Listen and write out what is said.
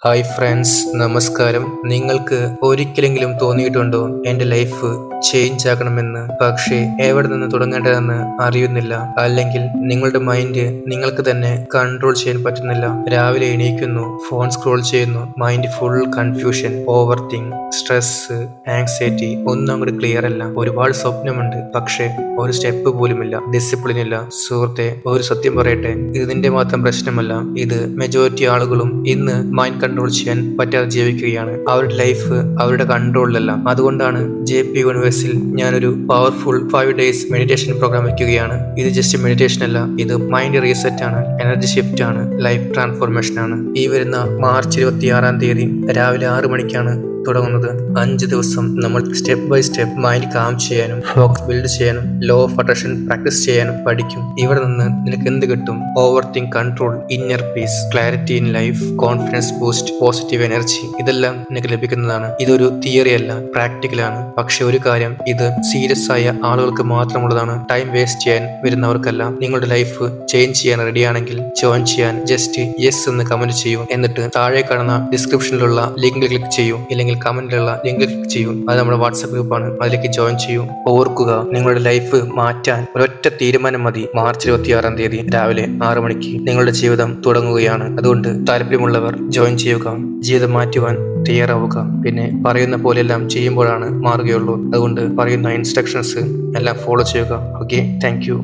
Hi friends, നമസ്കാരം. നിങ്ങൾക്ക് ഒരിക്കലെങ്കിലും തോന്നിയിട്ടുണ്ടോ എൻ്റെ ലൈഫ് ചേഞ്ച് ആക്കണമെന്ന്? പക്ഷേ എവിടെ നിന്ന് തുടങ്ങേണ്ടതെന്ന് അറിയുന്നില്ല. അല്ലെങ്കിൽ നിങ്ങളുടെ മൈൻഡ് നിങ്ങൾക്ക് തന്നെ കൺട്രോൾ ചെയ്യാൻ പറ്റുന്നില്ല. രാവിലെ എണീക്കുന്നു, ഫോൺ സ്ക്രോൾ ചെയ്യുന്നു, mind full confusion, over think, stress, anxiety, ഒന്നും അങ്ങോട്ട് ക്ലിയർ അല്ല. ഒരുപാട് സ്വപ്നമുണ്ട്, പക്ഷേ ഒരു സ്റ്റെപ്പ് പോലുമില്ല, ഡിസിപ്ലിൻ ഇല്ല. സുഹൃത്തെ, ഒരു സത്യം പറയട്ടെ, ഇത് നിന്റെ മാത്രം പ്രശ്നമല്ല. ഇത് മെജോറിറ്റി ആളുകളും ഇന്ന് മൈൻഡ് കൺട്രോൾ ചെയ്യാൻ പറ്റാതെ ജീവിക്കുകയാണ്. അവരുടെ ലൈഫ് അവരുടെ കൺട്രോളിലല്ല. അതുകൊണ്ടാണ് JP യൂണിവേഴ്സിൽ ഞാനൊരു പവർഫുൾ 5 days മെഡിറ്റേഷൻ പ്രോഗ്രാം വയ്ക്കുകയാണ്. ഇത് ജസ്റ്റ് മെഡിറ്റേഷൻ അല്ല, ഇത് മൈൻഡ് റീസെറ്റ് ആണ്, എനർജി ഷിഫ്റ്റ് ആണ്, ലൈഫ് ട്രാൻസ്ഫോർമേഷൻ ആണ്. ഈ വരുന്ന മാർച്ച് 26 രാവിലെ 6 മണിക്കാണ് തുടങ്ങുന്നത്. 5 ദിവസം നമ്മൾ step by step mind calm ചെയ്യാനും ഫോക്കസ് ബിൽഡ് ചെയ്യാനും ലോ ഓഫ് അട്രാക്ഷൻ പ്രാക്ടീസ് ചെയ്യാനും പഠിക്കും. ഇവിടെ നിന്ന് നിനക്ക് എന്ത് കിട്ടും? Overthink control, inner peace, clarity in life, confidence boost, positive energy, ഇതെല്ലാം നിനക്ക് ലഭിക്കുന്നതാണ്. ഇതൊരു തിയറി അല്ല, പ്രാക്ടിക്കലാണ്. പക്ഷെ ഒരു കാര്യം, ഇത് സീരിയസ് ആയ ആളുകൾക്ക് മാത്രമുള്ളതാണ്. ടൈം വേസ്റ്റ് ചെയ്യാൻ വരുന്നവർക്കല്ല. നിങ്ങളുടെ ലൈഫ് ചേഞ്ച് ചെയ്യാൻ റെഡിയാണെങ്കിൽ ജോയിൻ ചെയ്യാൻ ജസ്റ്റ് യെസ് എന്ന് കമന്റ് ചെയ്യൂ. എന്നിട്ട് താഴെ കാണുന്ന ഡിസ്ക്രിപ്ഷനിലുള്ള ലിങ്കിൽ ക്ലിക്ക് ചെയ്യൂ, ഇല്ലെങ്കിൽ കമന്റിലുള്ള ലിങ്ക് ക്ലിക്ക് ചെയ്യൂ. അത് നമ്മുടെ വാട്സ്ആപ്പ് ഗ്രൂപ്പാണ്, അതിലേക്ക് ജോയിൻ ചെയ്യൂ. ഓർക്കുക, നിങ്ങളുടെ ലൈഫ് മാറ്റാൻ ഒരൊറ്റ തീരുമാനം മതി. മാർച്ച് 26 രാവിലെ 6 മണിക്ക് നിങ്ങളുടെ ജീവിതം തുടങ്ങുകയാണ്. അതുകൊണ്ട് താല്പര്യമുള്ളവർ ജോയിൻ ചെയ്യുക. ജീവിതം മാറ്റുവാൻ തയ്യാറാവുക. പിന്നെ പറയുന്ന പോലെയെല്ലാം ചെയ്യുമ്പോഴാണ് മാറുകയുള്ളൂ. അതുകൊണ്ട് പറയുന്ന ഇൻസ്ട്രക്ഷൻസ് എല്ലാം ഫോളോ ചെയ്യുക. Okay, thank you.